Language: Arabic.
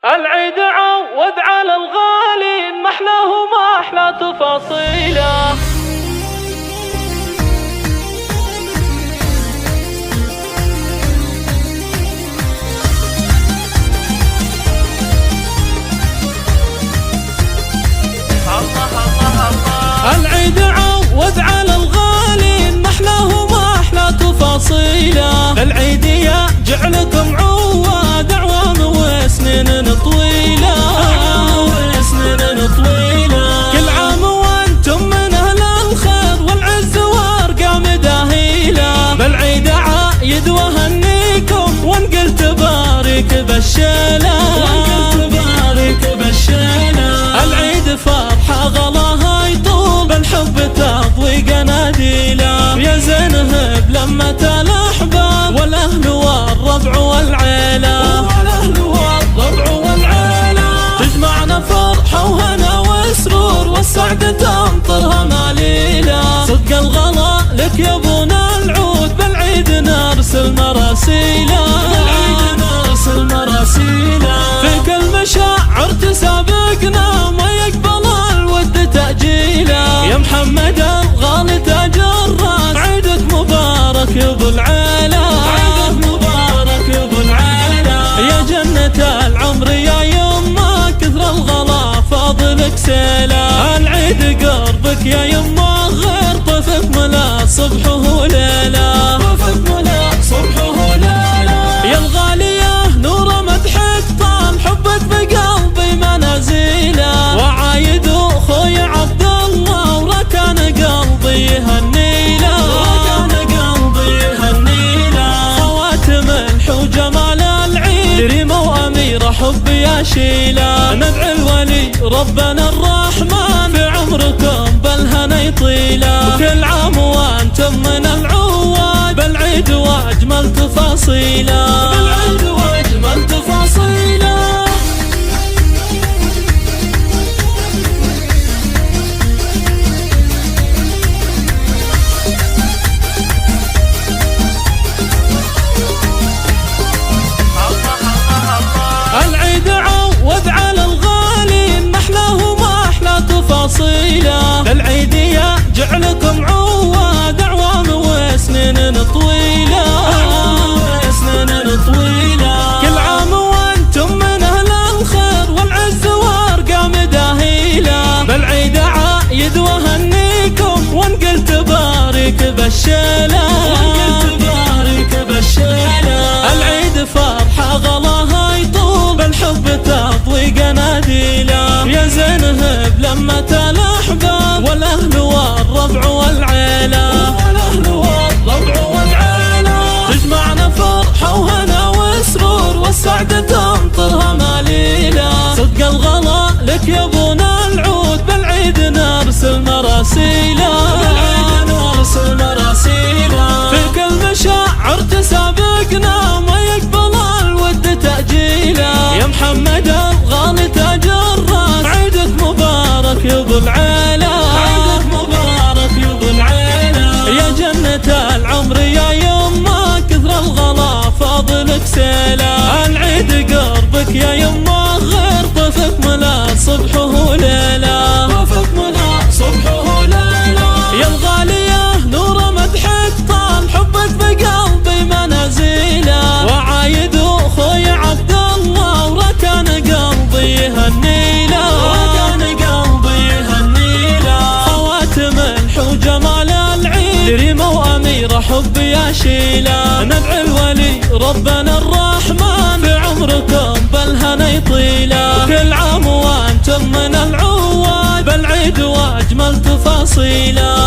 العيد عوض على الغالي، ما احلاه وما احلى تفاصيله. العيد عوض على الغالي، ما احلاه وما احلى تفاصيله. العيد يا جعلكم عواد اعوام وسنين طويله، كل عام وانتم من اهل الخير والعز وارقام داهيله. بالعيد عايد وهنيكم وانقل تبارك بالشيله، العيد فرحه غلاها يطول، بالحب تضوي قناديله. يا زينهب لمة الاحباب والاهل والربع والعيله، تجمعنا فرحه وهنا وسرور، والسعد تمطرها ماليله. صدق الغلا لك يا ابونا العود، بالعيد نرسل مراسيله، في كل مشاعر تسابقنا، ما يقبل الود تأجيله. يا محمد الغالي تاج الراس، عيدك مبارك يا ابو العيله، يا جنة العمر يا يما، كثر الغلا فاضلك سيله. العيد قربك يا يما، غير طفك ملا صبحه وليله، يا الغالية نور مدحك طال، حبك بقلبي منازيله. وعايد اخوي عبد الله، وركان قلبي يهنيله، خواتم الحوج جمال العيد، ريمة واميرة حبي يا شيله. ندعي الولي ربنا الرحمن، في عمركم بالهنا يطيله. وكل عام وانتم من العواد، بالعيد واجمل تفاصيله، العيد عوض على الغالي، ما احلاه وما احلى تفاصيله. العيد يا جعلكم عواد اعوام وسنين طويله، كل عام وانتم من اهل الخير والعز وارقام داهيله. بالعيد عايد وهنيكم وانقل تبارك بالشيله، العيد فرحه غلاها يطول، بالحب تضوي قناديله. يا زينهب لمة الاحباب والاهل والربع والعيله، تجمعنا فرحه وهنا وسرور، والسعد تمطرها ماليله. صدق الغلا لك يا ابونا العود، بالعيد نرسل مراسيله، في كل مشاعر تسابقنا، ما يقبل الود تأجيله. يا محمد الغالي تاج الراس، عيدك مبارك يا ابو العيله، يا جنة العمر يا يما، كثر الغلا فاضلك سيله. العيد قربك يا يما، غير طفك ملا صبحه وليله، يا الغالية نور مدحك طال، حبك بقلبي منازيله. وعايد اخوي عبد الله، وركان قلبي يهنيله، خواتم الحوج جمال العيد، ريمة واميرة حبي يا شيله. ندعي الولي ربنا الرحمن، في عمركم بالهنا يطيله. وكل عام وانتم من العواد، بالعيد واجمل تفاصيله.